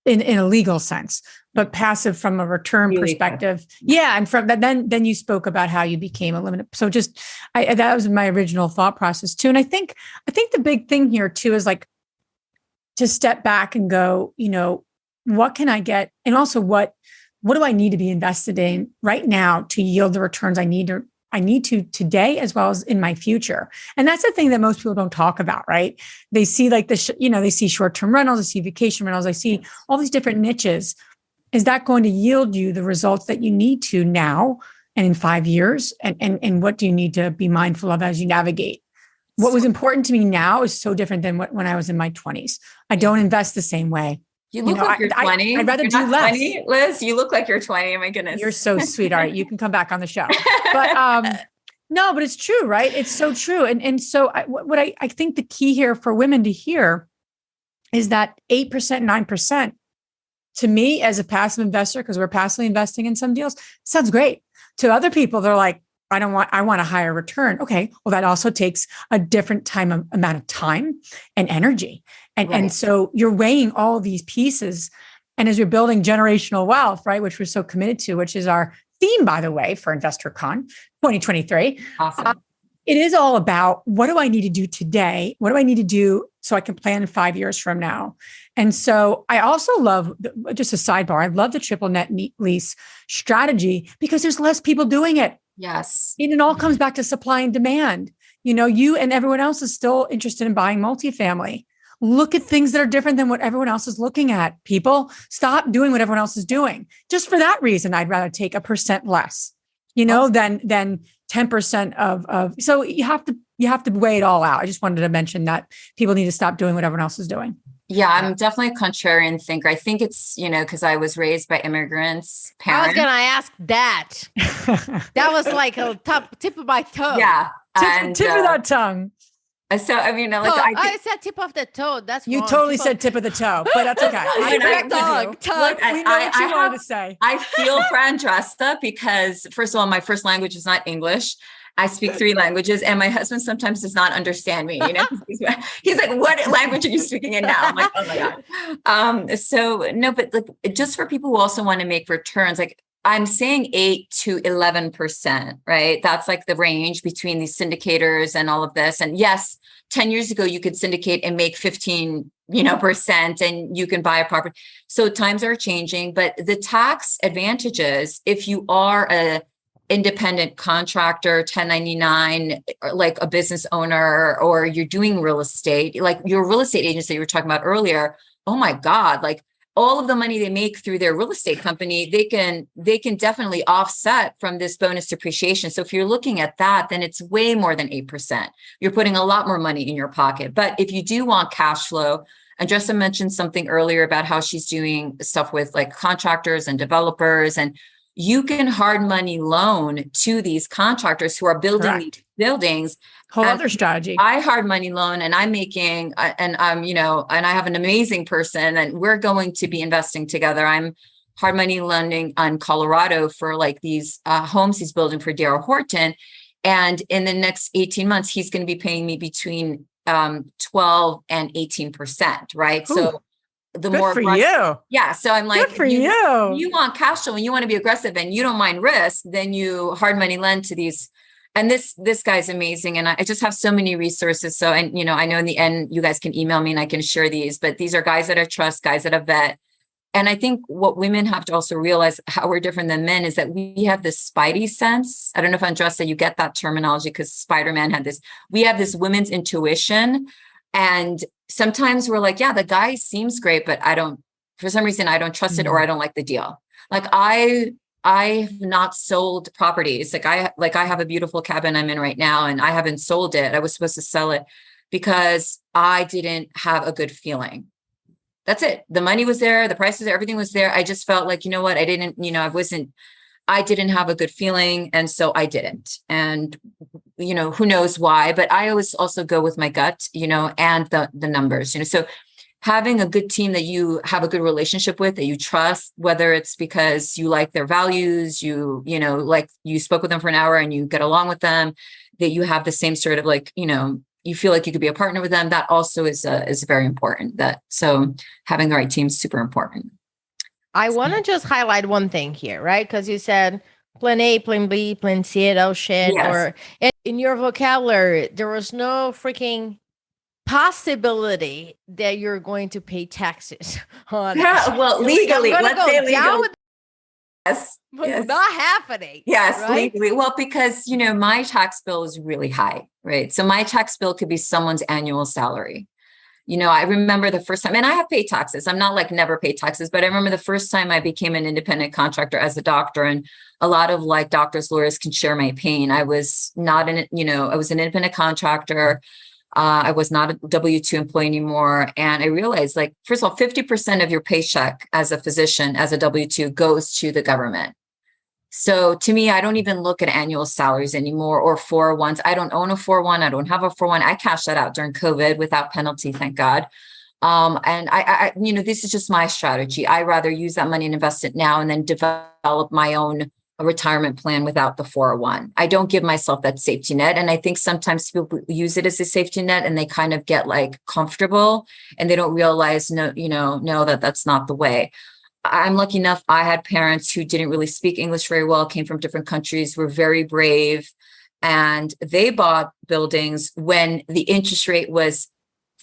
in a legal sense, but passive from a return perspective. Yeah. And from that, then you spoke about how you became a limited. So that was my original thought process too. And I think the big thing here too is like to step back and go, what can I get? And also what do I need to be invested in right now to yield the returns I need to today, as well as in my future. And that's the thing that most people don't talk about, right? They see like they see short-term rentals, they see vacation rentals, they see all these different niches. Is that going to yield you the results that you need to now and in 5 years? And what do you need to be mindful of as you navigate? What was important to me now is so different than when I was in my 20s. I don't invest the same way. You look like you're 20. I'd rather do less. 20, Liz, you look like you're 20. Oh my goodness. You're so sweet. All right. You can come back on the show. But no, but it's true, right? It's so true. And so what I think the key here for women to hear is that 8%, 9% to me as a passive investor, because we're passively investing in some deals, sounds great. To other people, they're like, I want a higher return. Okay. Well, that also takes a different amount of time and energy. And so you're weighing all of these pieces. And as you're building generational wealth, right, which we're so committed to, which is our theme, by the way, for InvestorCon 2023. Awesome. It is all about what do I need to do today? What do I need to do so I can plan 5 years from now? And so I also love, just a sidebar, I love the triple net lease strategy because there's less people doing it. Yes. And it all comes back to supply and demand. You and everyone else is still interested in buying multifamily. Look at things that are different than what everyone else is looking at. People, stop doing what everyone else is doing. Just for that reason, I'd rather take 1% less, than 10% of. So you have to weigh it all out. I just wanted to mention that people need to stop doing what everyone else is doing. Yeah, I'm definitely a contrarian thinker. I think it's, because I was raised by immigrants, parents. I was going to ask that. That was like a tip of my toe. Yeah. Tip of that tongue. So, I said tip of the toe. That's you wrong. totally said tip of the toe, but that's okay. Tongue. We know what you wanted to say. I feel for Andressa because, first of all, my first language is not English. I speak 3 languages, and my husband sometimes does not understand me. He's like, "What language are you speaking in now?" I'm like, "Oh my god." So no, but like just for people who also want to make returns, like I'm saying 8 to 11%, right? That's like the range between these syndicators and all of this. And yes, 10 years ago, you could syndicate and make 15, percent, and you can buy a property. So times are changing, but the tax advantages, if you are a independent contractor, 1099, like a business owner, or you're doing real estate, like your real estate agents that you were talking about earlier, oh my God, like all of the money they make through their real estate company, they can definitely offset from this bonus depreciation. So if you're looking at that, then it's way more than 8%. You're putting a lot more money in your pocket. But if you do want cash flow, Andressa mentioned something earlier about how she's doing stuff with like contractors and developers, and you can hard money loan to these contractors who are building these buildings. Whole other strategy. I hard money loan, and I'm making, and I'm, and I have an amazing person, and we're going to be investing together. I'm hard money lending on Colorado for like these homes he's building for Darryl Horton. And in the next 18 months, he's going to be paying me between 12 and 18%. Right. Ooh. So the Good more for you. Yeah. So I'm like, good for you want cash flow and you want to be aggressive and you don't mind risk, then you hard money lend to these. And this guy's amazing. And I just have so many resources. So, and, I know in the end, you guys can email me and I can share these, but these are guys that I trust, guys that I vet. And I think what women have to also realize how we're different than men is that we have this spidey sense. I don't know if Andressa, you get that terminology because Spider-Man had this, we have this women's intuition. And sometimes we're like, yeah, the guy seems great, but for some reason, I don't trust it or I don't like the deal. Like I have not sold properties. Like I have a beautiful cabin I'm in right now and I haven't sold it. I was supposed to sell it because I didn't have a good feeling. That's it. The money was there. The price was there. Everything was there. I just felt like, I didn't, I didn't have a good feeling. And so I didn't. And, who knows why, but I always also go with my gut, and the numbers, so having a good team that you have a good relationship with, that you trust, whether it's because you like their values, like you spoke with them for an hour and you get along with them, that you have the same sort of you feel like you could be a partner with them, that also is very important. So having the right team is super important. I want to just highlight one thing here, right? Because you said plan A, plan B, plan C, oh shit. Yes. Or in your vocabulary, there was no freaking possibility that you're going to pay taxes on it. Yeah, well, legally, let's say legal. Yes. Yes. Not happening. Yes, right? legally. Well, because, my tax bill is really high, right? So my tax bill could be someone's annual salary. I remember the first time, and I have paid taxes. I'm not like never paid taxes, but I remember the first time I became an independent contractor as a doctor, and a lot of like doctors, lawyers can share my pain. I was not I was an independent contractor. I was not a W-2 employee anymore. And I realized, like, first of all, 50% of your paycheck as a physician, as a W-2 goes to the government. So to me, I don't even look at annual salaries anymore or 401s. I don't own a 401. I don't have a 401. I cashed that out during COVID without penalty, thank God. And I this is just my strategy. I rather use that money and invest it now and then develop my own retirement plan without the 401. I don't give myself that safety net. And I think sometimes people use it as a safety net and they kind of get like comfortable and they don't realize, that that's not the way. I'm lucky enough. I had parents who didn't really speak English very well, came from different countries, were very brave, and they bought buildings when the interest rate was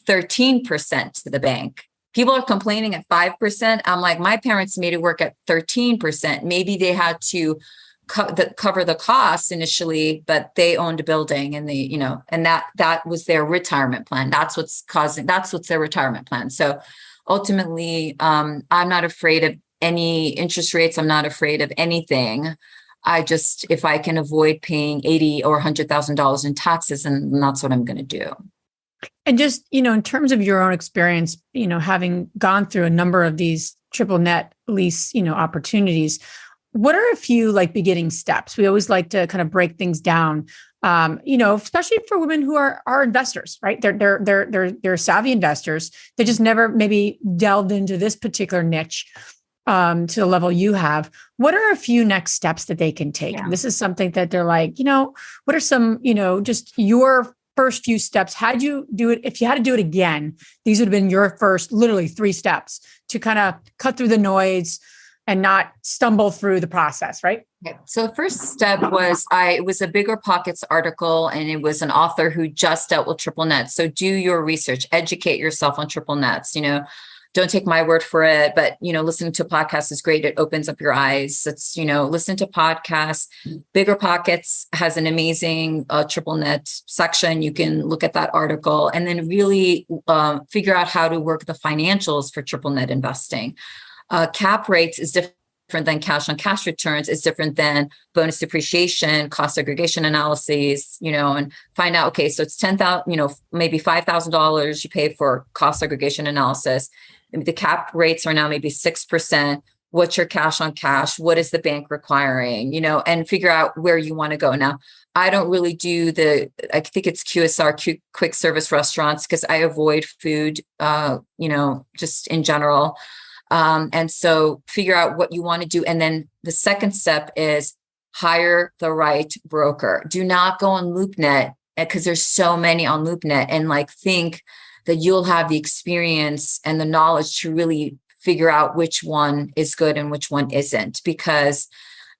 13% to the bank. People are complaining at 5%. I'm like, my parents made it work at 13%. Maybe they had to cover the costs initially, but they owned a building and they, and that was their retirement plan. That's what's their retirement plan. So ultimately, I'm not afraid of any interest rates. I'm not afraid of anything. If I can avoid paying $80,000 or $100,000 in taxes, and that's what I'm going to do. And just, in terms of your own experience, having gone through a number of these triple net lease, opportunities, what are a few like beginning steps? We always like to kind of break things down, especially for women who are investors, right? They're savvy investors. They just never maybe delved into this particular niche to the level you have. What are a few next steps that they can take? Yeah. This is something that they're like, what are some, just your first few steps? How'd you do it? If you had to do it again, these would have been your first literally 3 steps to kind of cut through the noise and not stumble through the process, right? Okay. So the first step was it was a Bigger Pockets article, and it was an author who just dealt with triple nets. So do your research, educate yourself on triple nets. Don't take my word for it, but listening to a podcast is great. It opens up your eyes. It's listen to podcasts. Bigger Pockets has an amazing triple net section. You can look at that article and then really figure out how to work the financials for triple net investing. Cap rates is different than cash on cash returns. It's different than bonus depreciation, cost segregation analyses, and find out, okay, so it's $10,000, maybe $5,000 you pay for cost segregation analysis. The cap rates are now maybe 6%. What's your cash on cash? What is the bank requiring? And figure out where you want to go. Now, I don't really do I think it's QSR, quick service restaurants, because I avoid food, just in general. And so figure out what you want to do. And then the second step is hire the right broker. Do not go on LoopNet, because there's so many on LoopNet, and think that you'll have the experience and the knowledge to really figure out which one is good and which one isn't, because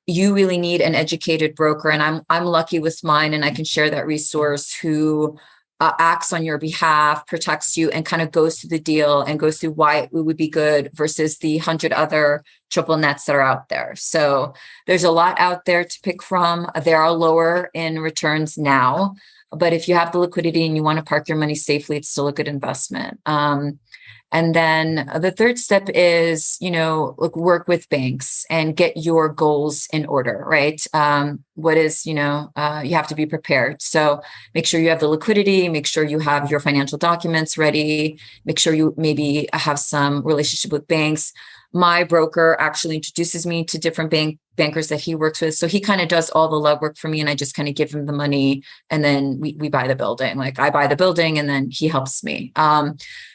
you really need an educated broker. And I'm lucky with mine, and I can share that resource, who acts on your behalf, protects you, and kind of goes through the deal and goes through why it would be good versus the 100 other triple nets that are out there. So there's a lot out there to pick from. They are lower in returns now, but if you have the liquidity and you want to park your money safely, it's still a good investment. And then the third step is, work with banks and get your goals in order, right? You have to be prepared. So make sure you have the liquidity, make sure you have your financial documents ready, make sure you maybe have some relationship with banks. My broker actually introduces me to different bankers that he works with. So he kind of does all the legwork for me, and I just kind of give him the money, and then we buy the building. I buy the building and then he helps me.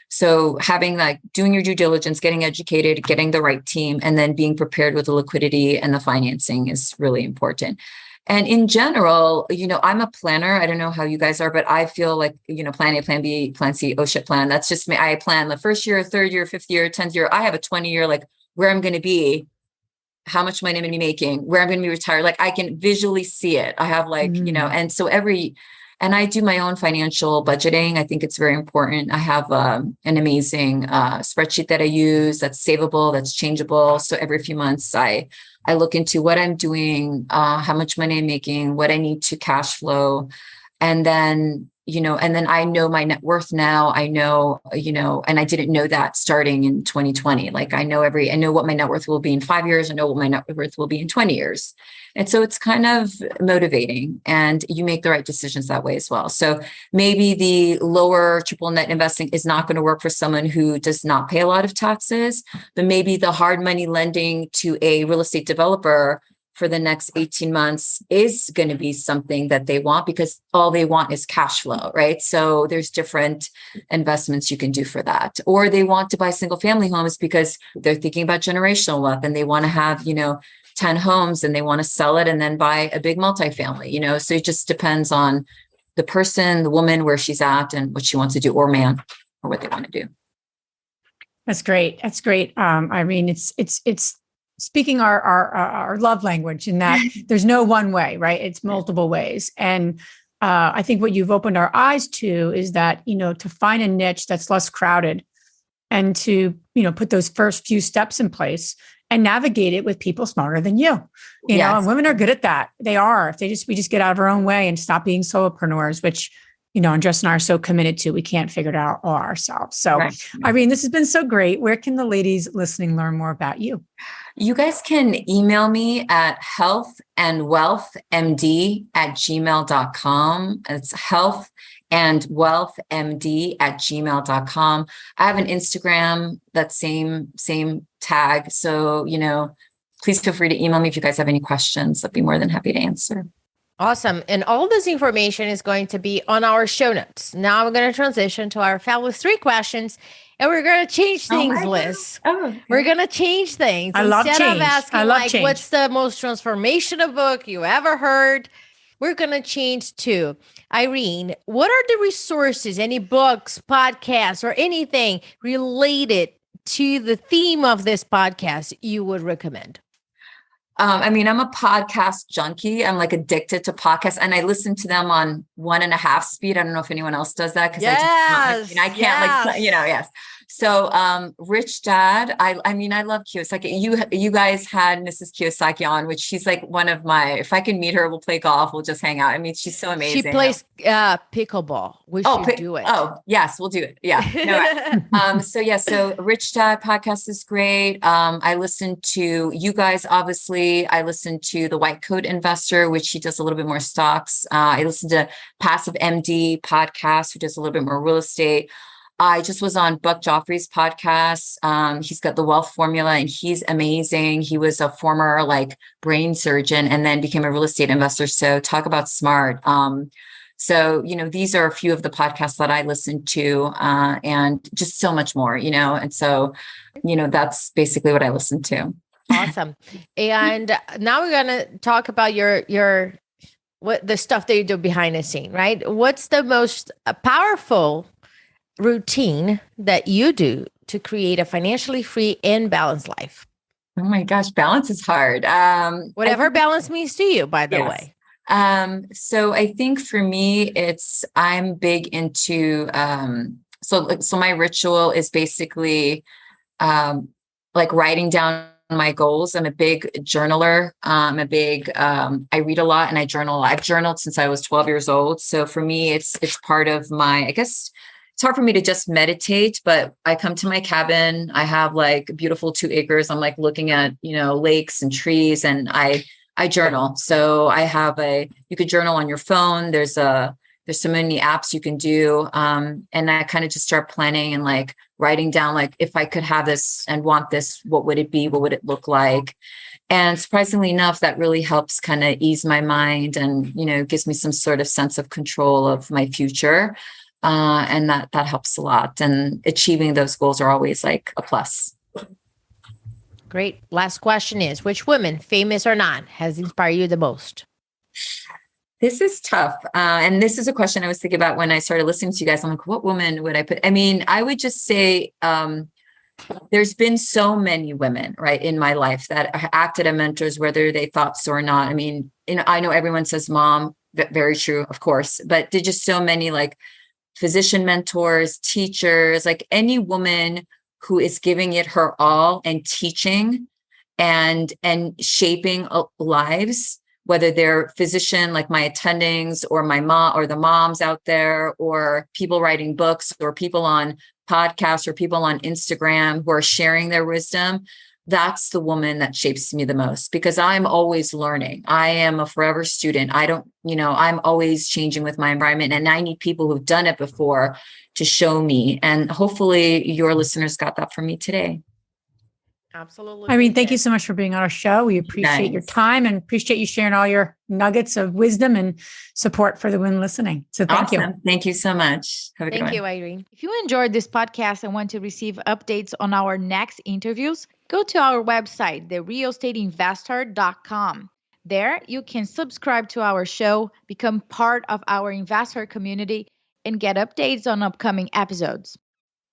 So having doing your due diligence, getting educated, getting the right team, and then being prepared with the liquidity and the financing is really important. And in general, I'm a planner. I don't know how you guys are, but I feel like, plan A, plan B, plan C, oh shit, plan. That's just me. I plan the first year, third year, fifth year, 10th year. I have a 20-year, like where I'm going to be, how much money I'm going to be making, where I'm going to be retired. Like I can visually see it. I have like, and so and I do my own financial budgeting. I think it's very important. I have an amazing spreadsheet that I use that's savable, that's changeable. So every few months, I look into what I'm doing, how much money I'm making, what I need to cash flow. And then, I know my net worth now. I know, and I didn't know that starting in 2020. Like I know what my net worth will be in 5 years. I know what my net worth will be in 20 years. And so it's kind of motivating, and you make the right decisions that way as well. So maybe the lower triple net investing is not going to work for someone who does not pay a lot of taxes, but maybe the hard money lending to a real estate developer for the next 18 months is going to be something that they want, because all they want is cash flow, right? So there's different investments you can do for that. Or they want to buy single family homes because they're thinking about generational wealth and they want to have, 10 homes and they want to sell it and then buy a big multifamily, so it just depends on the person, the woman, where she's at and what she wants to do, or man, or what they want to do. That's great. That's great. Irene, it's speaking our love language, in that there's no one way, right? It's multiple ways. And I think what you've opened our eyes to is that, to find a niche that's less crowded and to, put those first few steps in place and navigate it with people smarter than you, you know, and women are good at that. They are. If we just get out of our own way and stop being solopreneurs, which, and Jess and I are so committed to, we can't figure it out all ourselves. So, right. Irene, this has been so great. Where can the ladies listening learn more about you? You guys can email me at healthandwealthmd@gmail.com. It's healthandwealthmd@gmail.com. I have an Instagram, that same tag. So, please feel free to email me if you guys have any questions. I'd be more than happy to answer. Awesome. And all this information is going to be on our show notes. Now we're going to transition to our fabulous 3 questions, and we're going to change things, Liz. Okay. We're going to change things. I love change. Instead of asking change. What's the most transformational book you ever heard? We're going to change to, Irene, what are the resources, any books, podcasts, or anything related to the theme of this podcast you would recommend? I'm a podcast junkie. I'm like addicted to podcasts, and I listen to them on 1.5 speed. I don't know if anyone else does that, because I can't yes. So, Rich Dad, I love Kiyosaki. You guys had Mrs. Kiyosaki on, which she's like one of my, if I can meet her, we'll play golf, we'll just hang out. She's so amazing. She plays pickleball. We should do it. Oh, yes, we'll do it. Yeah. No, so Rich Dad podcast is great. I listen to you guys, obviously. I listen to The White Coat Investor, which he does a little bit more stocks. I listen to Passive MD podcast, who does a little bit more real estate. I just was on Buck Joffrey's podcast. He's got the Wealth Formula, and he's amazing. He was a former brain surgeon and then became a real estate investor. So talk about smart. These are a few of the podcasts that I listen to, and just so much more, and so, that's basically what I listen to. Awesome. And now we're going to talk about your what the stuff that you do behind the scene, right? What's the most powerful routine that you do to create a financially free and balanced life? Oh my gosh, balance is hard. Whatever balance means to you, by the way. So I think for me, I'm big into, so my ritual is basically, writing down my goals. I'm a big journaler. I read a lot and I journal a lot. I've journaled since I was 12 years old. So for me, it's part of my, I guess, it's hard for me to just meditate, but I come to my cabin. I have beautiful 2 acres. I'm looking at, lakes and trees, and I journal. So I have you could journal on your phone. There's so many apps you can do. And I kind of just start planning and writing down, if I could have this and want this, what would it be? What would it look like? And surprisingly enough, that really helps kind of ease my mind and, gives me some sort of sense of control of my future. And that helps a lot. And achieving those goals are always a plus. Great. Last question is, which woman, famous or not, has inspired you the most? This is tough. And this is a question I was thinking about when I started listening to you guys. I'm like, what woman would I put? I mean, I would just say, there's been so many women, right, in my life that acted as mentors, whether they thought so or not. I mean, I know everyone says mom, very true, of course, but there's just so many like physician mentors, teachers, like any woman who is giving it her all and teaching and shaping lives, whether they're physician like my attendings or my mom or the moms out there, or people writing books, or people on podcasts, or people on Instagram who are sharing their wisdom. That's the woman that shapes me the most, because I'm always learning. I am a forever student. I'm always changing with my environment, and I need people who've done it before to show me. And hopefully your listeners got that from me today. Absolutely. Irene, thank you so much for being on our show. We appreciate your time and appreciate you sharing all your nuggets of wisdom and support for the women listening. So thank you. Thank you so much. Have a good one. Thank you, Irene. If you enjoyed this podcast and want to receive updates on our next interviews, go to our website, therealestateinvestor.com. There, you can subscribe to our show, become part of our investor community, and get updates on upcoming episodes.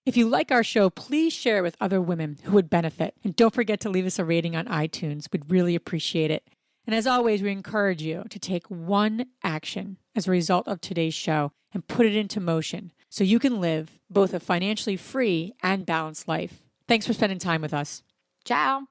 If you like our show, please share it with other women who would benefit. And don't forget to leave us a rating on iTunes. We'd really appreciate it. And as always, we encourage you to take one action as a result of today's show and put it into motion so you can live both a financially free and balanced life. Thanks for spending time with us. Ciao.